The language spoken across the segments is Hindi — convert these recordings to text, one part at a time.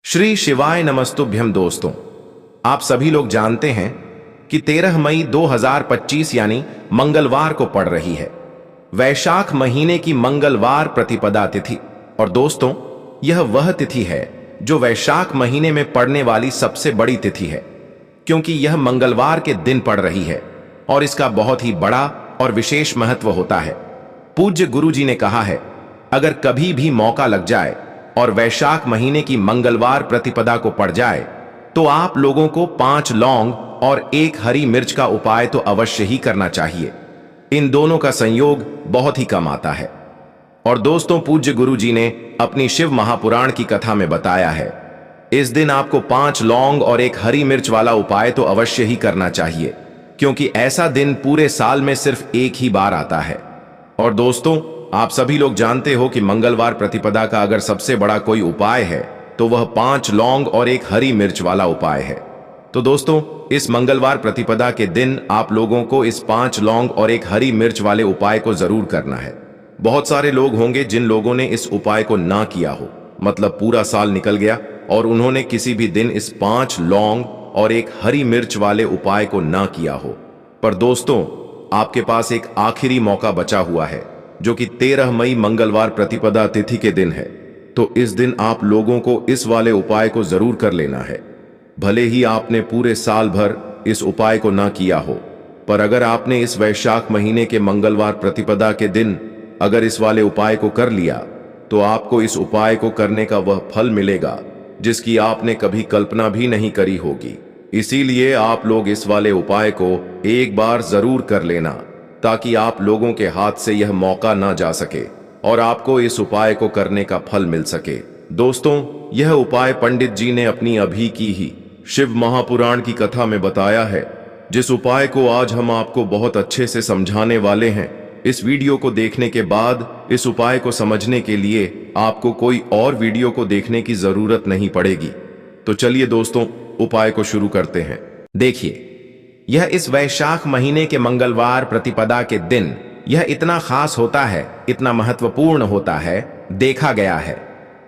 श्री शिवाय नमस्तुभ्यम। दोस्तों, आप सभी लोग जानते हैं कि 13 मई 2025 यानी मंगलवार को पड़ रही है वैशाख महीने की मंगलवार प्रतिपदा तिथि। और दोस्तों, यह वह तिथि है जो वैशाख महीने में पड़ने वाली सबसे बड़ी तिथि है, क्योंकि यह मंगलवार के दिन पड़ रही है और इसका बहुत ही बड़ा और विशेष महत्व होता है। पूज्य गुरु जी ने कहा है, अगर कभी भी मौका लग जाए और वैशाख महीने की मंगलवार प्रतिपदा को पड़ जाए तो आप लोगों को 5 लौंग और 1 हरी मिर्च का उपाय तो अवश्य ही करना चाहिए। इन दोनों का संयोग बहुत ही कम आता है। और दोस्तों, पूज्य गुरु जी ने अपनी शिव महापुराण की कथा में बताया है, इस दिन आपको 5 लौंग और 1 हरी मिर्च वाला उपाय तो अवश्य ही करना चाहिए, क्योंकि ऐसा दिन पूरे साल में सिर्फ एक ही बार आता है। और दोस्तों, आप सभी लोग जानते हो कि मंगलवार प्रतिपदा का अगर सबसे बड़ा कोई उपाय है तो वह 5 लौंग और 1 हरी मिर्च वाला उपाय है। तो दोस्तों, इस मंगलवार प्रतिपदा के दिन आप लोगों को इस 5 लौंग और 1 हरी मिर्च वाले उपाय को जरूर करना है। बहुत सारे लोग होंगे जिन लोगों ने इस उपाय को ना किया हो, मतलब पूरा साल निकल गया और उन्होंने किसी भी दिन इस 5 लौंग और 1 हरी मिर्च वाले उपाय को ना किया हो। पर दोस्तों, आपके पास एक आखिरी मौका बचा हुआ है, जो कि 13 मई मंगलवार प्रतिपदा तिथि के दिन है। तो इस दिन आप लोगों को इस वाले उपाय को जरूर कर लेना है। भले ही आपने पूरे साल भर इस उपाय को ना किया हो, पर अगर आपने इस वैशाख महीने के मंगलवार प्रतिपदा के दिन अगर इस वाले उपाय को कर लिया तो आपको इस उपाय को करने का वह फल मिलेगा जिसकी आपने कभी कल्पना भी नहीं करी होगी। इसीलिए आप लोग इस वाले उपाय को एक बार जरूर कर लेना, ताकि आप लोगों के हाथ से यह मौका ना जा सके और आपको इस उपाय को करने का फल मिल सके। दोस्तों, यह उपाय पंडित जी ने अपनी अभी की ही शिव महापुराण की कथा में बताया है, जिस उपाय को आज हम आपको बहुत अच्छे से समझाने वाले हैं। इस वीडियो को देखने के बाद इस उपाय को समझने के लिए आपको कोई और वीडियो को देखने की जरूरत नहीं पड़ेगी। तो चलिए दोस्तों, उपाय को शुरू करते हैं। देखिए, यह इस वैशाख महीने के मंगलवार प्रतिपदा के दिन यह इतना खास होता है, इतना महत्वपूर्ण होता है। देखा गया है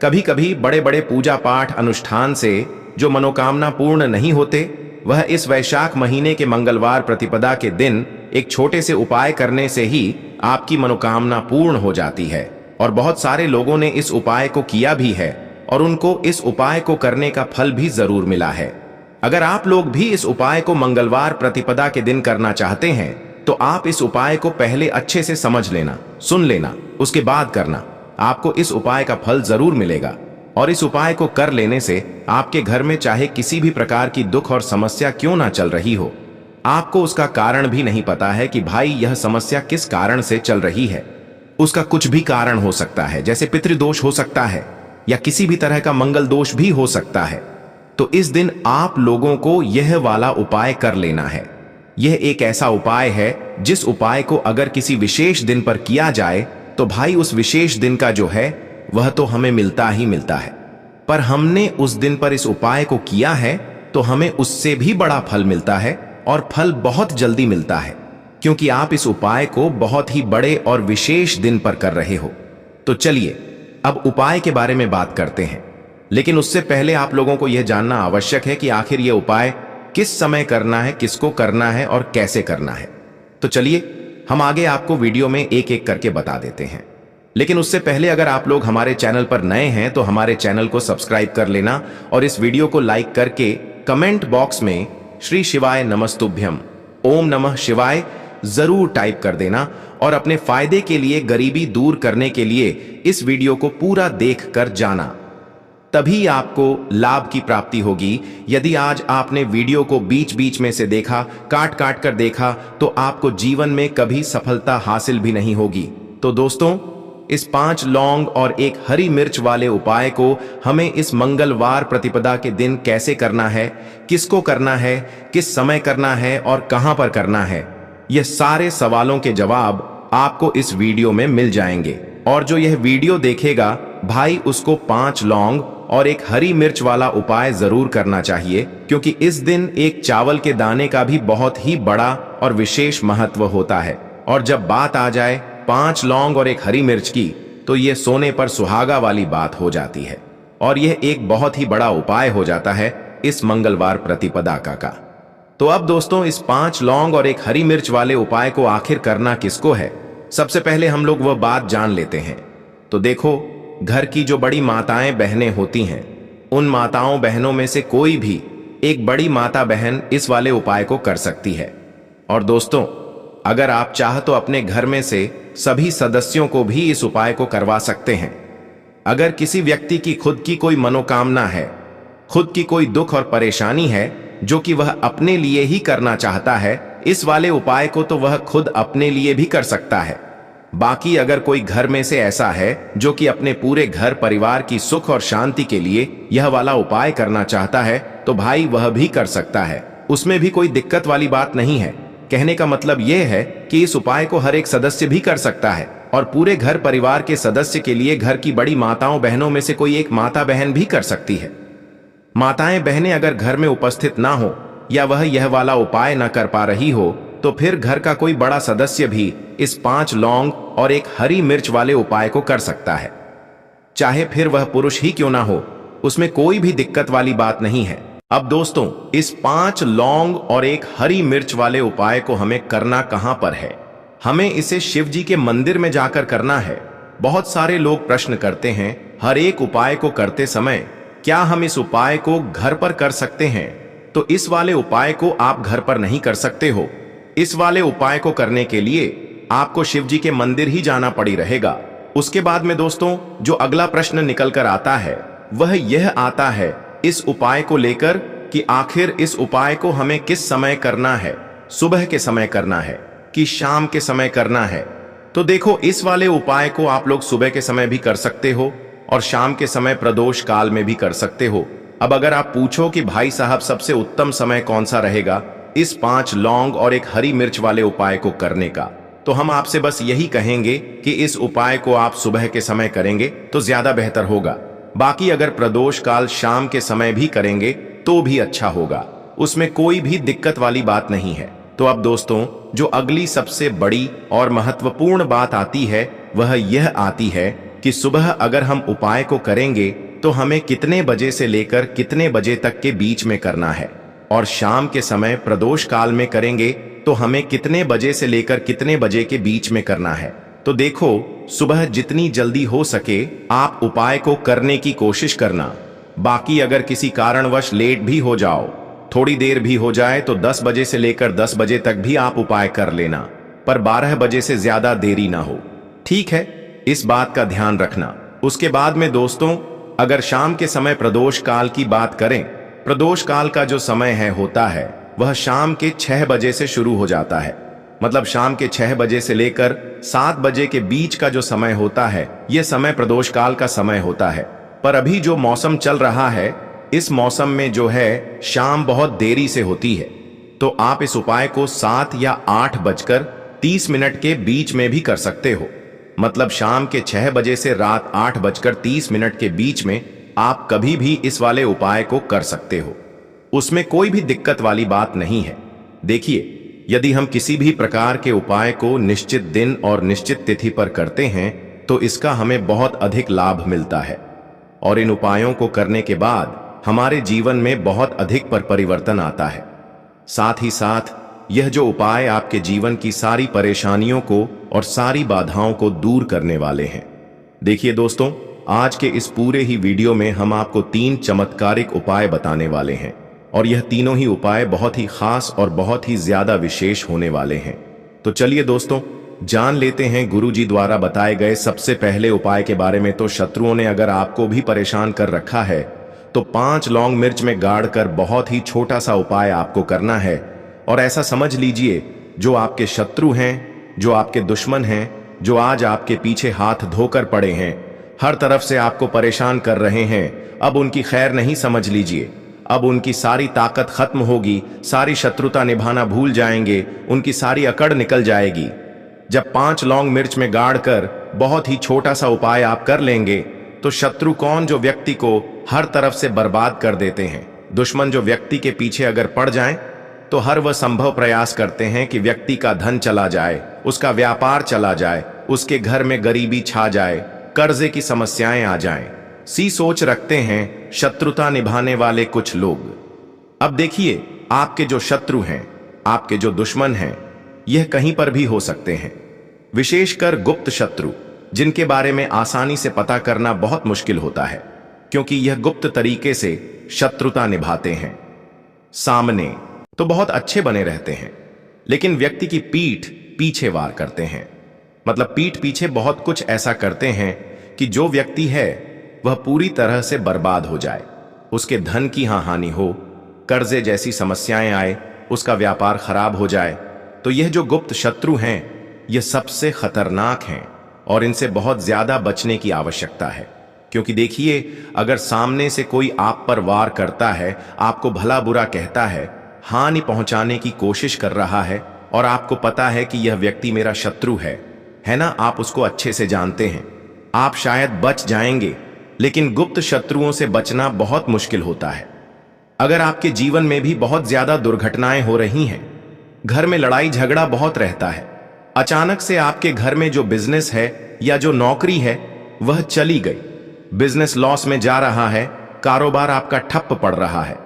कभी कभी बड़े बड़े पूजा पाठ अनुष्ठान से जो मनोकामना पूर्ण नहीं होते, वह इस वैशाख महीने के मंगलवार प्रतिपदा के दिन एक छोटे से उपाय करने से ही आपकी मनोकामना पूर्ण हो जाती है। और बहुत सारे लोगों ने इस उपाय को किया भी है और उनको इस उपाय को करने का फल भी जरूर मिला है। अगर आप लोग भी इस उपाय को मंगलवार प्रतिपदा के दिन करना चाहते हैं तो आप इस उपाय को पहले अच्छे से समझ लेना, सुन लेना, उसके बाद करना। आपको इस उपाय का फल जरूर मिलेगा। और इस उपाय को कर लेने से आपके घर में चाहे किसी भी प्रकार की दुख और समस्या क्यों ना चल रही हो, आपको उसका कारण भी नहीं पता है कि भाई यह समस्या किस कारण से चल रही है। उसका कुछ भी कारण हो सकता है, जैसे पितृदोष हो सकता है या किसी भी तरह का मंगल दोष भी हो सकता है। तो इस दिन आप लोगों को यह वाला उपाय कर लेना है। यह एक ऐसा उपाय है जिस उपाय को अगर किसी विशेष दिन पर किया जाए तो भाई उस विशेष दिन का जो है वह तो हमें मिलता ही मिलता है। पर हमने उस दिन पर इस उपाय को किया है तो हमें उससे भी बड़ा फल मिलता है, और फल बहुत जल्दी मिलता है, क्योंकि आप इस उपाय को बहुत ही बड़े और विशेष दिन पर कर रहे हो। तो चलिए अब उपाय के बारे में बात करते हैं। लेकिन उससे पहले आप लोगों को यह जानना आवश्यक है कि आखिर यह उपाय किस समय करना है, किसको करना है और कैसे करना है। तो चलिए हम आगे आपको वीडियो में एक एक करके बता देते हैं। लेकिन उससे पहले अगर आप लोग हमारे चैनल पर नए हैं तो हमारे चैनल को सब्सक्राइब कर लेना और इस वीडियो को लाइक करके कमेंट बॉक्स में श्री शिवाय नमस्तुभ्यम, ओम नमः शिवाय जरूर टाइप कर देना। और अपने फायदे के लिए, गरीबी दूर करने के लिए इस वीडियो को पूरा देख कर जाना, तभी आपको लाभ की प्राप्ति होगी। यदि आज आपने वीडियो को बीच बीच में से देखा, काट काट कर देखा, तो आपको जीवन में कभी सफलता हासिल भी नहीं होगी। तो दोस्तों, इस 5 लौंग और 1 हरी मिर्च वाले उपाय को हमें इस मंगलवार प्रतिपदा के दिन कैसे करना है, किसको करना है, किस समय करना है और कहां पर करना है, यह सारे सवालों के जवाब आपको इस वीडियो में मिल जाएंगे। और जो यह वीडियो देखेगा भाई, उसको 5 लौंग और 1 हरी मिर्च वाला उपाय जरूर करना चाहिए, क्योंकि इस दिन एक चावल के दाने का भी बहुत ही बड़ा और विशेष महत्व होता है। और जब बात आ जाए 5 लौंग और 1 हरी मिर्च की, तो ये सोने पर सुहागा वाली बात हो जाती है। और यह एक बहुत ही बड़ा उपाय हो जाता है इस मंगलवार प्रतिपदा का। तो अब दोस्तों, इस 5 लौंग और 1 हरी मिर्च वाले उपाय को आखिर करना किसको है, सबसे पहले हम लोग वह बात जान लेते हैं। तो देखो, घर की जो बड़ी माताएं बहनें होती हैं, उन माताओं बहनों में से कोई भी एक बड़ी माता बहन इस वाले उपाय को कर सकती है। और दोस्तों, अगर आप चाह तो अपने घर में से सभी सदस्यों को भी इस उपाय को करवा सकते हैं। अगर किसी व्यक्ति की खुद की कोई मनोकामना है, खुद की कोई दुख और परेशानी है जो कि वह अपने लिए ही करना चाहता है, इस वाले उपाय को तो वह खुद अपने लिए भी कर सकता है। बाकी अगर कोई घर में से ऐसा है जो कि अपने पूरे घर परिवार की सुख और शांति के लिए यह वाला उपाय करना चाहता है, तो भाई वह भी कर सकता है। उसमें भी कोई दिक्कत वाली बात नहीं है। कहने का मतलब यह है कि इस उपाय को हर एक सदस्य भी कर सकता है और पूरे घर परिवार के सदस्य के लिए घर की बड़ी माताओं बहनों में से कोई एक माता बहन भी कर सकती है। माताएं बहनें अगर घर में उपस्थित ना हो या वह यह वाला उपाय ना कर पा रही हो, तो फिर घर का कोई बड़ा सदस्य भी इस 5 लौंग और 1 हरी मिर्च वाले उपाय को कर सकता है। चाहे फिर वह पुरुष ही क्यों ना हो, उसमें कोई भी दिक्कत वाली बात नहीं है। अब दोस्तों, इस 5 लौंग और 1 हरी मिर्च वाले उपाय को हमें करना कहां पर है? हमें इसे शिव जी के मंदिर में जाकर करना है। बहुत सारे लोग प्रश्न करते हैं, हर एक उपाय को करते समय क्या हम इस उपाय को घर पर कर सकते हैं? तो इस वाले उपाय को आप घर पर नहीं कर सकते हो। इस वाले उपाय को करने के लिए आपको शिव जी के मंदिर ही जाना पड़ी रहेगा। उसके बाद में दोस्तों, जो अगला प्रश्न निकल कर आता है वह यह आता है इस उपाय को लेकर कि आखिर इस उपाय को हमें किस समय करना है, सुबह के समय करना है कि शाम के समय करना है? तो देखो, इस वाले उपाय को आप लोग सुबह के समय भी कर सकते हो और शाम के समय प्रदोष काल में भी कर सकते हो। अब अगर आप पूछो कि भाई साहब सबसे उत्तम समय कौन सा रहेगा इस 5 लौंग और 1 हरी मिर्च वाले उपाय को करने का, तो हम आपसे बस यही कहेंगे कि इस उपाय को आप सुबह के समय करेंगे तो ज्यादा बेहतर होगा। बाकी अगर प्रदोष काल शाम के समय भी करेंगे तो भी अच्छा होगा, उसमें कोई भी दिक्कत वाली बात नहीं है। तो अब दोस्तों, जो अगली सबसे बड़ी और महत्वपूर्ण बात आती है वह यह आती है कि सुबह अगर हम उपाय को करेंगे तो हमें कितने बजे से लेकर कितने बजे तक के बीच में करना है, और शाम के समय प्रदोष काल में करेंगे तो हमें कितने बजे से लेकर कितने बजे के बीच में करना है। तो देखो, सुबह जितनी जल्दी हो सके आप उपाय को करने की कोशिश करना। बाकी अगर किसी कारणवश लेट भी हो जाओ, थोड़ी देर भी हो जाए, तो 10 बजे से लेकर 10 बजे तक भी आप उपाय कर लेना, पर 12 बजे से ज्यादा देरी ना हो। ठीक है, इस बात का ध्यान रखना। उसके बाद में दोस्तों, अगर शाम के समय प्रदोष काल की बात करें, प्रदोष काल का जो समय होता है वह शाम के 6 बजे से शुरू हो जाता है। मतलब शाम के 6 बजे से लेकर 7 बजे के बीच का जो समय होता है, यह समय प्रदोष काल का समय होता है। पर अभी जो मौसम चल रहा है, इस मौसम में जो है शाम बहुत देरी से होती है, तो आप इस उपाय को 7 या 8:30 के बीच में भी कर सकते हो। मतलब शाम के 6 बजे से रात 8:30 के बीच में आप कभी भी इस वाले उपाय को कर सकते हो, उसमें कोई भी दिक्कत वाली बात नहीं है। देखिए, यदि हम किसी भी प्रकार के उपाय को निश्चित दिन और निश्चित तिथि पर करते हैं तो इसका हमें बहुत अधिक लाभ मिलता है, और इन उपायों को करने के बाद हमारे जीवन में बहुत अधिक परिवर्तन आता है। साथ ही साथ यह जो उपाय आपके जीवन की सारी परेशानियों को और सारी बाधाओं को दूर करने वाले हैं। देखिए दोस्तों, आज के इस पूरे ही वीडियो में हम आपको 3 चमत्कारिक उपाय बताने वाले हैं, और यह तीनों ही उपाय बहुत ही खास और बहुत ही ज्यादा विशेष होने वाले हैं। तो चलिए दोस्तों, जान लेते हैं गुरुजी द्वारा बताए गए सबसे पहले उपाय के बारे में। तो शत्रुओं ने अगर आपको भी परेशान कर रखा है तो 5 लौंग मिर्च में गाड़ कर बहुत ही छोटा सा उपाय आपको करना है। और ऐसा समझ लीजिए, जो आपके शत्रु हैं, जो आपके दुश्मन हैं, जो आज आपके पीछे हाथ धोकर पड़े हैं, हर तरफ से आपको परेशान कर रहे हैं, अब उनकी खैर नहीं समझ लीजिए। अब उनकी सारी ताकत खत्म होगी, सारी शत्रुता निभाना भूल जाएंगे, उनकी सारी अकड़ निकल जाएगी। जब 5 लौंग मिर्च में गाड़ कर बहुत ही छोटा सा उपाय आप कर लेंगे तो शत्रु कौन, जो व्यक्ति को हर तरफ से बर्बाद कर देते हैं, दुश्मन जो व्यक्ति के पीछे अगर पड़ जाएं तो हर वह संभव प्रयास करते हैं कि व्यक्ति का धन चला जाए, उसका व्यापार चला जाए, उसके घर में गरीबी छा जाए, कर्जे की समस्याएं आ जाएं, सी सोच रखते हैं शत्रुता निभाने वाले कुछ लोग। अब देखिए, आपके जो शत्रु हैं, आपके जो दुश्मन हैं, यह कहीं पर भी हो सकते हैं। विशेषकर गुप्त शत्रु, जिनके बारे में आसानी से पता करना बहुत मुश्किल होता है, क्योंकि यह गुप्त तरीके से शत्रुता निभाते हैं। सामने तो बहुत अच्छे बने रहते हैं, लेकिन व्यक्ति की पीठ पीछे वार करते हैं। मतलब पीठ पीछे बहुत कुछ ऐसा करते हैं कि जो व्यक्ति है वह पूरी तरह से बर्बाद हो जाए, उसके धन की हानि हो, कर्जे जैसी समस्याएं आए, उसका व्यापार खराब हो जाए। तो यह जो गुप्त शत्रु हैं, यह सबसे खतरनाक हैं और इनसे बहुत ज्यादा बचने की आवश्यकता है। क्योंकि देखिए, अगर सामने से कोई आप पर वार करता है, आपको भला बुरा कहता है, हानि पहुंचाने की कोशिश कर रहा है, और आपको पता है कि यह व्यक्ति मेरा शत्रु है ना, आप उसको अच्छे से जानते हैं, आप शायद बच जाएंगे, लेकिन गुप्त शत्रुओं से बचना बहुत मुश्किल होता है। अगर आपके जीवन में भी बहुत ज्यादा दुर्घटनाएं हो रही हैं, घर में लड़ाई झगड़ा बहुत रहता है, अचानक से आपके घर में जो बिजनेस है या जो नौकरी है वह चली गई, बिजनेस लॉस में जा रहा है, कारोबार आपका ठप्प पड़ रहा है,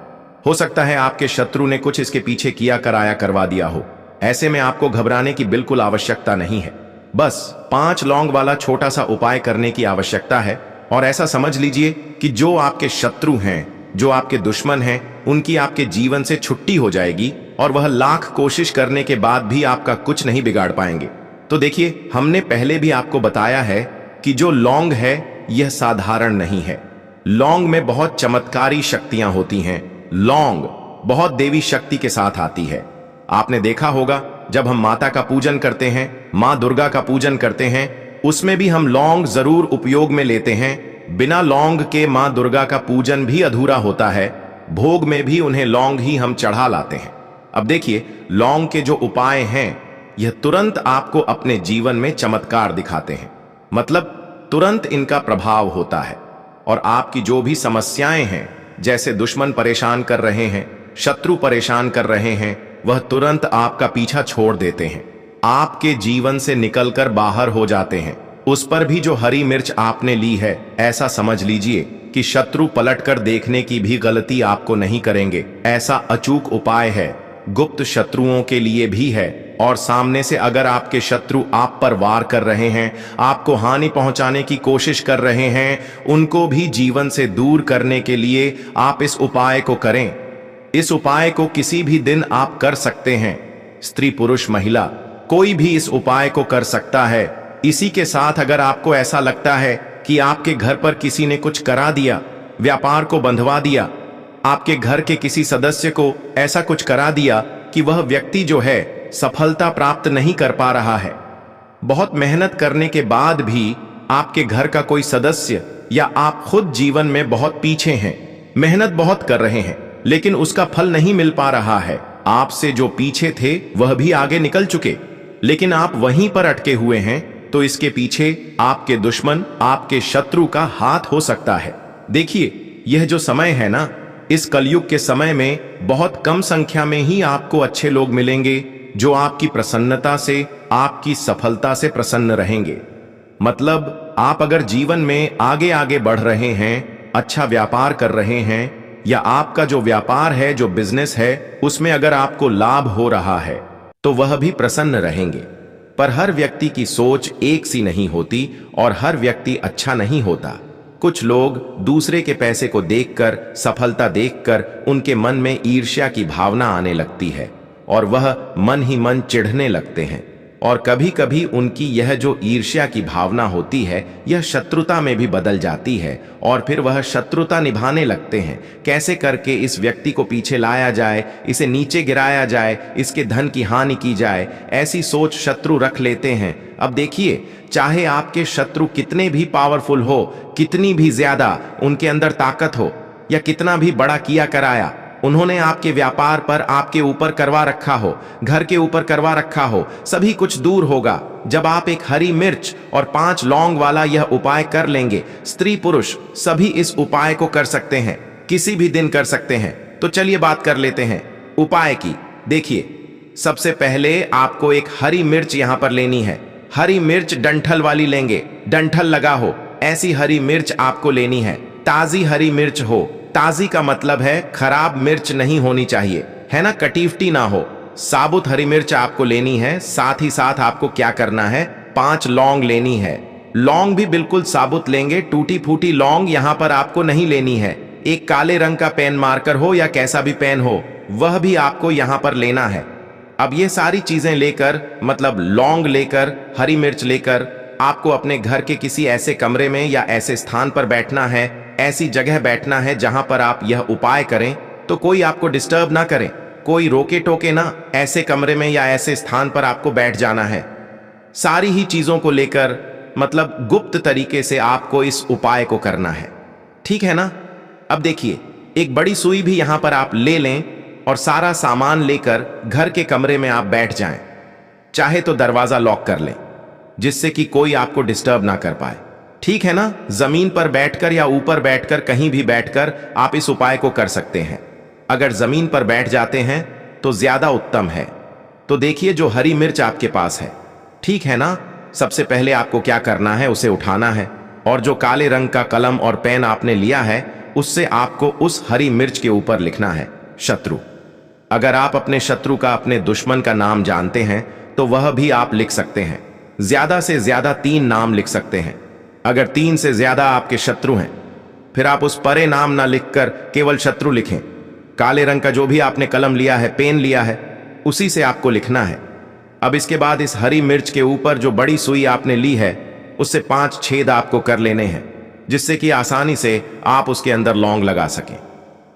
हो सकता है आपके शत्रु ने कुछ इसके पीछे किया कराया करवा दिया हो। ऐसे में आपको घबराने की बिल्कुल आवश्यकता नहीं है। बस 5 लौंग वाला छोटा सा उपाय करने की आवश्यकता है, और ऐसा समझ लीजिए कि जो आपके शत्रु हैं, जो आपके दुश्मन हैं, उनकी आपके जीवन से छुट्टी हो जाएगी, और वह लाख कोशिश करने के बाद भी आपका कुछ नहीं बिगाड़ पाएंगे। तो देखिए, हमने पहले भी आपको बताया है कि जो लौंग है यह साधारण नहीं है। लौंग में बहुत चमत्कारी शक्तियां होती हैं। लौंग बहुत देवी शक्ति के साथ आती है। आपने देखा होगा, जब हम माता का पूजन करते हैं, मां दुर्गा का पूजन करते हैं, उसमें भी हम लौंग जरूर उपयोग में लेते हैं। बिना लौंग के मां दुर्गा का पूजन भी अधूरा होता है। भोग में भी उन्हें लौंग ही हम चढ़ा लाते हैं। अब देखिए, लौंग के जो उपाय हैं, यह तुरंत आपको अपने जीवन में चमत्कार दिखाते हैं। मतलब तुरंत इनका प्रभाव होता है, और आपकी जो भी समस्याएं हैं, जैसे दुश्मन परेशान कर रहे हैं, शत्रु परेशान कर रहे हैं, वह तुरंत आपका पीछा छोड़ देते हैं, आपके जीवन से निकलकर बाहर हो जाते हैं। उस पर भी जो हरी मिर्च आपने ली है, ऐसा समझ लीजिए कि शत्रु पलटकर देखने की भी गलती आपको नहीं करेंगे। ऐसा अचूक उपाय है, गुप्त शत्रुओं के लिए भी है। और सामने से अगर आपके शत्रु आप पर वार कर रहे हैं, आपको हानि पहुंचाने की कोशिश कर रहे हैं, उनको भी जीवन से दूर करने के लिए आप इस उपाय को करें। इस उपाय को किसी भी दिन आप कर सकते हैं। स्त्री पुरुष महिला कोई भी इस उपाय को कर सकता है। इसी के साथ अगर आपको ऐसा लगता है कि आपके घर पर किसी ने कुछ करा दिया, व्यापार को बंधवा दिया, आपके घर के किसी सदस्य को ऐसा कुछ करा दिया कि वह व्यक्ति जो है सफलता प्राप्त नहीं कर पा रहा है, बहुत मेहनत करने के बाद भी आपके घर का कोई सदस्य या आप खुद जीवन में बहुत पीछे हैं, मेहनत बहुत कर रहे हैं, लेकिन उसका फल नहीं मिल पा रहा है। आपसे जो पीछे थे वह भी आगे निकल चुके, लेकिन आप वहीं पर अटके हुए हैं। तो इसके पीछे आपके दुश्मन, आपके शत्रु का हाथ हो सकता है। देखिए, यह जो समय है ना, इस कलयुग के समय में बहुत कम संख्या में ही आपको अच्छे लोग मिलेंगे जो आपकी प्रसन्नता से, आपकी सफलता से प्रसन्न रहेंगे। मतलब आप अगर जीवन में आगे आगे बढ़ रहे हैं, अच्छा व्यापार कर रहे हैं, या आपका जो व्यापार है, जो बिजनेस है, उसमें अगर आपको लाभ हो रहा है, तो वह भी प्रसन्न रहेंगे। पर हर व्यक्ति की सोच एक सी नहीं होती, और हर व्यक्ति अच्छा नहीं होता। कुछ लोग दूसरे के पैसे को देखकर, सफलता देखकर उनके मन में ईर्ष्या की भावना आने लगती है, और वह मन ही मन चिढ़ने लगते हैं। और कभी कभी उनकी यह जो ईर्ष्या की भावना होती है, यह शत्रुता में भी बदल जाती है, और फिर वह शत्रुता निभाने लगते हैं। कैसे करके इस व्यक्ति को पीछे लाया जाए, इसे नीचे गिराया जाए, इसके धन की हानि की जाए, ऐसी सोच शत्रु रख लेते हैं। अब देखिए, चाहे आपके शत्रु कितने भी पावरफुल हो, कितनी भी ज्यादा उनके अंदर ताकत हो, या कितना भी बड़ा किया कराया उन्होंने आपके व्यापार पर, आपके ऊपर करवा रखा हो, घर के ऊपर करवा रखा हो, सभी कुछ दूर होगा जब आप एक हरी मिर्च और 5 लौंग वाला यह उपाय कर लेंगे। स्त्री पुरुष सभी इस उपाय को कर सकते हैं, किसी भी दिन कर सकते हैं। तो चलिए बात कर लेते हैं उपाय की। देखिए, सबसे पहले आपको एक हरी मिर्च यहां पर लेनी है। हरी मिर्च डंठल वाली लेंगे, डंठल लगा हो ऐसी हरी मिर्च आपको लेनी है। ताजी हरी मिर्च हो। ताजी का मतलब है खराब मिर्च नहीं होनी चाहिए, है ना, कटीफटी ना हो। साबुत हरी मिर्च आपको लेनी है। साथ ही साथ आपको क्या करना है, 5 लौंग लेनी है। लौंग भी बिल्कुल साबुत लेंगे, टूटी फूटी लौंग यहां पर आपको नहीं लेनी है। एक काले रंग का पेन मार्कर हो या कैसा भी पेन हो, वह भी आपको यहां पर लेना है। अब ये सारी चीजें लेकर, मतलब लौंग लेकर, हरी मिर्च लेकर, आपको अपने घर के किसी ऐसे कमरे में या ऐसे स्थान पर बैठना है, ऐसी जगह बैठना है जहां पर आप यह उपाय करें तो कोई आपको डिस्टर्ब ना करे, कोई रोके टोके ना। ऐसे कमरे में या ऐसे स्थान पर आपको बैठ जाना है। सारी ही चीजों को लेकर, मतलब गुप्त तरीके से आपको इस उपाय को करना है, ठीक है ना। अब देखिए, एक बड़ी सुई भी यहां पर आप ले लें और सारा सामान लेकर घर के कमरे में आप बैठ जाएं। चाहे तो दरवाजा लॉक कर लें जिससे कि कोई आपको डिस्टर्ब ना कर पाए, ठीक है ना। जमीन पर बैठकर या ऊपर बैठकर, कहीं भी बैठकर आप इस उपाय को कर सकते हैं। अगर जमीन पर बैठ जाते हैं तो ज्यादा उत्तम है। तो देखिए, जो हरी मिर्च आपके पास है, ठीक है ना, सबसे पहले आपको क्या करना है, उसे उठाना है और जो काले रंग का कलम और पेन आपने लिया है उससे आपको उस हरी मिर्च के ऊपर लिखना है शत्रु। अगर आप अपने शत्रु का, अपने दुश्मन का नाम जानते हैं तो वह भी आप लिख सकते हैं। ज्यादा से ज्यादा 3 नाम लिख सकते हैं। अगर 3 से ज्यादा आपके शत्रु हैं, फिर आप उस परे नाम ना लिखकर केवल शत्रु लिखें। काले रंग का जो भी आपने कलम लिया है, पेन लिया है, उसी से आपको लिखना है। अब इसके बाद इस हरी मिर्च के ऊपर जो बड़ी सुई आपने ली है उससे 5 छेद आपको कर लेने हैं जिससे कि आसानी से आप उसके अंदर लौंग लगा सकें।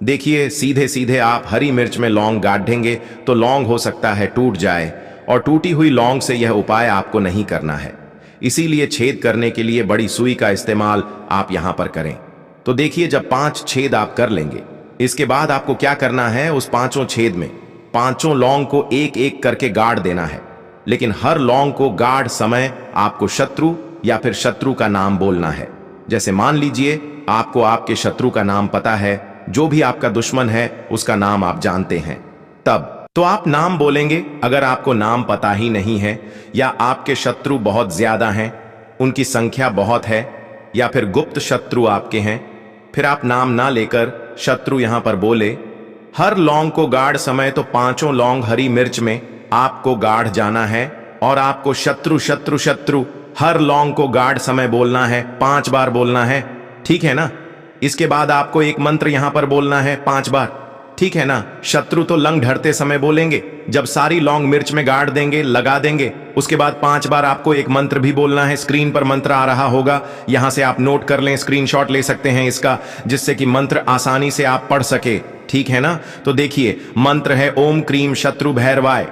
देखिए, सीधे सीधे आप हरी मिर्च में लौंग गाड़ देंगे तो लौंग हो सकता है टूट जाए, और टूटी हुई लौंग से यह उपाय आपको नहीं करना है। इसीलिए छेद करने के लिए बड़ी सुई का इस्तेमाल आप यहां पर करें। तो देखिए, जब 5 छेद आप कर लेंगे, इसके बाद आपको क्या करना है, उस 5 छेद में 5 लौंग को एक एक करके गाड़ देना है। लेकिन हर लौंग को गाड़ समय आपको शत्रु या फिर शत्रु का नाम बोलना है। जैसे मान लीजिए आपको आपके शत्रु का नाम पता है, जो भी आपका दुश्मन है उसका नाम आप जानते हैं, तब तो आप नाम बोलेंगे। अगर आपको नाम पता ही नहीं है या आपके शत्रु बहुत ज्यादा हैं, उनकी संख्या बहुत है, या फिर गुप्त शत्रु आपके हैं, फिर आप नाम ना लेकर शत्रु यहां पर बोले। हर लौंग को गाड़ समय तो 5 लौंग हरी मिर्च में आपको गाढ़ जाना है और आपको शत्रु शत्रु शत्रु हर लौंग को गाड़ समय बोलना है, 5 बार बोलना है, ठीक है ना। इसके बाद आपको एक मंत्र यहां पर बोलना है 5 बार, ठीक है ना। शत्रु तो लंग ढरते समय बोलेंगे, जब सारी लौंग मिर्च में गाड़ देंगे, लगा देंगे, उसके बाद 5 बार आपको एक मंत्र भी बोलना है। स्क्रीन पर मंत्र आ रहा होगा, यहां से आप नोट कर लें, स्क्रीनशॉट ले सकते हैं इसका, जिससे कि मंत्र आसानी से आप पढ़ सके, ठीक है ना। तो देखिए, मंत्र है ओम क्रीम शत्रु भैरवाय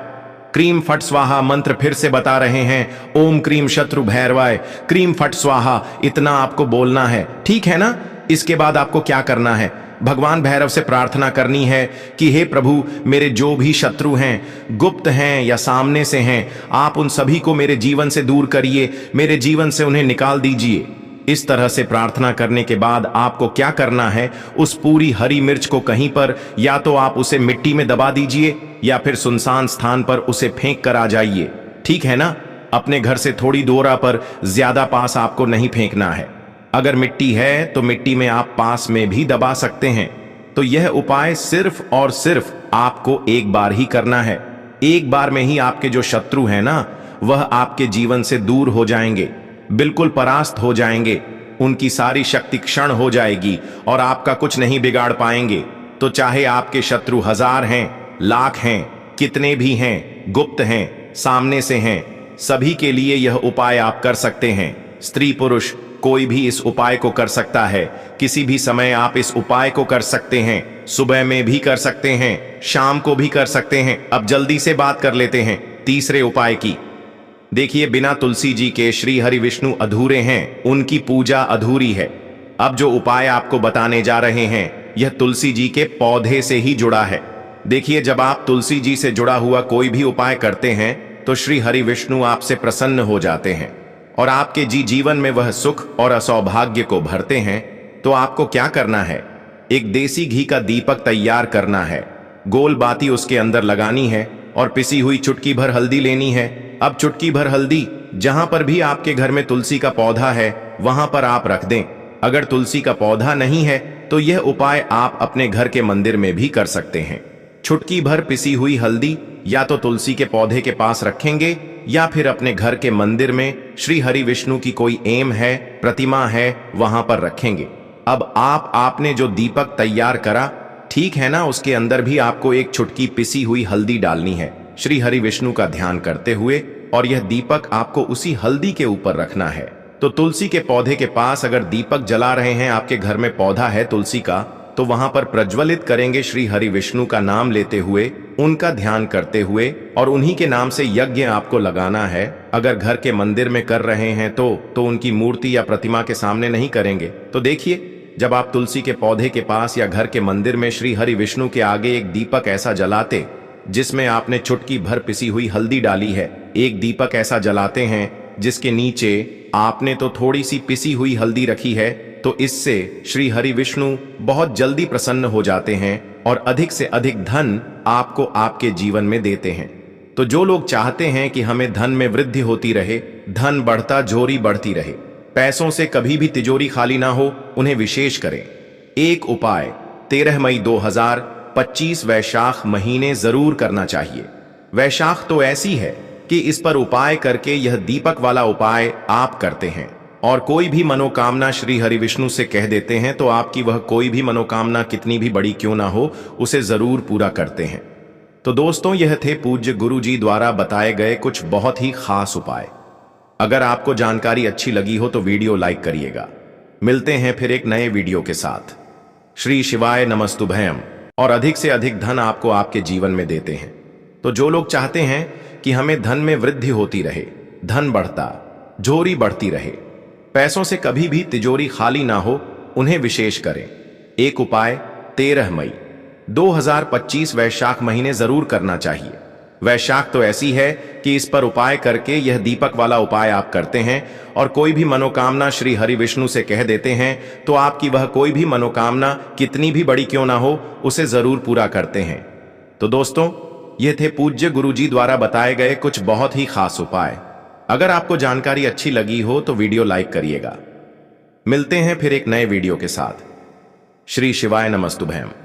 क्रीम फट स्वाहा। मंत्र फिर से बता रहे हैं, ओम क्रीम शत्रु भैरवाय क्रीम फट स्वाहा। इतना आपको बोलना है, ठीक है ना। इसके बाद आपको क्या करना है, भगवान भैरव से प्रार्थना करनी है कि हे प्रभु, मेरे जो भी शत्रु हैं, गुप्त हैं या सामने से हैं, आप उन सभी को मेरे जीवन से दूर करिए, मेरे जीवन से उन्हें निकाल दीजिए। इस तरह से प्रार्थना करने के बाद आपको क्या करना है, उस पूरी हरी मिर्च को कहीं पर, या तो आप उसे मिट्टी में दबा दीजिए या फिर सुनसान स्थान पर उसे फेंक कर आ जाइए, ठीक है ना। अपने घर से थोड़ी दूर पर, ज्यादा पास आपको नहीं फेंकना है। अगर मिट्टी है तो मिट्टी में आप पास में भी दबा सकते हैं। तो यह उपाय सिर्फ और सिर्फ आपको एक बार ही करना है। एक बार में ही आपके जो शत्रु हैं ना, वह आपके जीवन से दूर हो जाएंगे, बिल्कुल परास्त हो जाएंगे, उनकी सारी शक्ति क्षण हो जाएगी और आपका कुछ नहीं बिगाड़ पाएंगे। तो चाहे आपके शत्रु 1000 हैं, लाख हैं, कितने भी हैं, गुप्त हैं, सामने से हैं, सभी के लिए यह उपाय आप कर सकते हैं। स्त्री पुरुष कोई भी इस उपाय को कर सकता है। किसी भी समय आप इस उपाय को कर सकते हैं। सुबह में भी कर सकते हैं, शाम को भी कर सकते हैं। अब जल्दी से बात कर लेते हैं तीसरे उपाय की। देखिए, बिना तुलसी जी के श्री हरि विष्णु अधूरे हैं, उनकी पूजा अधूरी है। अब जो उपाय आपको बताने जा रहे हैं, यह तुलसी जी के पौधे से ही जुड़ा है। देखिए, जब आप तुलसी जी से जुड़ा हुआ कोई भी उपाय करते हैं तो श्री हरि विष्णु आपसे प्रसन्न हो जाते हैं और आपके जीवन में वह सुख और असौभाग्य को भरते हैं। तो आपको क्या करना है, एक देसी घी का दीपक तैयार करना है, गोल बाती उसके अंदर लगानी है और पिसी हुई चुटकी भर हल्दी लेनी है। अब चुटकी भर हल्दी जहां पर भी आपके घर में तुलसी का पौधा है वहां पर आप रख दें। अगर तुलसी का पौधा नहीं है तो यह उपाय आप अपने घर के मंदिर में भी कर सकते हैं। चुटकी भर पिसी हुई हल्दी या तो तुलसी के पौधे के पास रखेंगे या फिर अपने घर के मंदिर में श्री हरि विष्णु की कोई एम है, प्रतिमा है, वहां पर रखेंगे। अब आपने जो दीपक तैयार करा, ठीक है ना, उसके अंदर भी आपको एक चुटकी पिसी हुई हल्दी डालनी है श्री हरि विष्णु का ध्यान करते हुए, और यह दीपक आपको उसी हल्दी के ऊपर रखना है। तो तुलसी के पौधे के पास अगर दीपक जला रहे हैं, आपके घर में पौधा है तुलसी का, तो वहां पर प्रज्वलित करेंगे श्री हरि विष्णु का नाम लेते हुए, उनका ध्यान करते हुए, और उन्हीं के नाम से यज्ञ आपको लगाना है। अगर घर के मंदिर में कर रहे हैं तो उनकी मूर्ति या प्रतिमा के सामने नहीं करेंगे। तो देखिए, जब आप तुलसी के पौधे के पास या घर के मंदिर में श्री हरि विष्णु के आगे एक दीपक ऐसा जलाते जिसमें आपने चुटकी भर पिसी हुई हल्दी डाली है, एक दीपक ऐसा जलाते हैं जिसके नीचे आपने तो थोड़ी सी पिसी हुई हल्दी रखी है, तो इससे श्री हरि विष्णु बहुत जल्दी प्रसन्न हो जाते हैं और अधिक से अधिक धन आपको आपके जीवन में देते हैं। तो जो लोग चाहते हैं कि हमें धन में वृद्धि होती रहे, धन बढ़ता, जोरी बढ़ती रहे, पैसों से कभी भी तिजोरी खाली ना हो, उन्हें विशेष करें एक उपाय 13 मई 2025 वैशाख महीने जरूर करना चाहिए। वैशाख तो ऐसी है कि इस पर उपाय करके, यह दीपक वाला उपाय आप करते हैं और कोई भी मनोकामना श्री हरि विष्णु से कह देते हैं, तो आपकी वह कोई भी मनोकामना कितनी भी बड़ी क्यों ना हो, उसे जरूर पूरा करते हैं। तो दोस्तों, यह थे पूज्य गुरु जी द्वारा बताए गए कुछ बहुत ही खास उपाय। अगर आपको जानकारी अच्छी लगी हो तो वीडियो लाइक करिएगा। मिलते हैं फिर एक नए वीडियो के साथ। श्री शिवाय नमस्तुभयम। और अधिक से अधिक धन आपको आपके जीवन में देते हैं। तो जो लोग चाहते हैं कि हमें धन में वृद्धि होती रहे, धन बढ़ता, जोरी बढ़ती रहे, पैसों से कभी भी तिजोरी खाली ना हो, उन्हें विशेष करें एक उपाय 13 मई 2025 वैशाख महीने जरूर करना चाहिए। वैशाख तो ऐसी है कि इस पर उपाय करके, यह दीपक वाला उपाय आप करते हैं और कोई भी मनोकामना श्री हरि विष्णु से कह देते हैं, तो आपकी वह कोई भी मनोकामना कितनी भी बड़ी क्यों ना हो, उसे जरूर पूरा करते हैं। तो दोस्तों, ये थे पूज्य गुरुजी द्वारा बताए गए कुछ बहुत ही खास उपाय। अगर आपको जानकारी अच्छी लगी हो तो वीडियो लाइक करिएगा। मिलते हैं फिर एक नए वीडियो के साथ। श्री शिवाय नमस्तुभयम।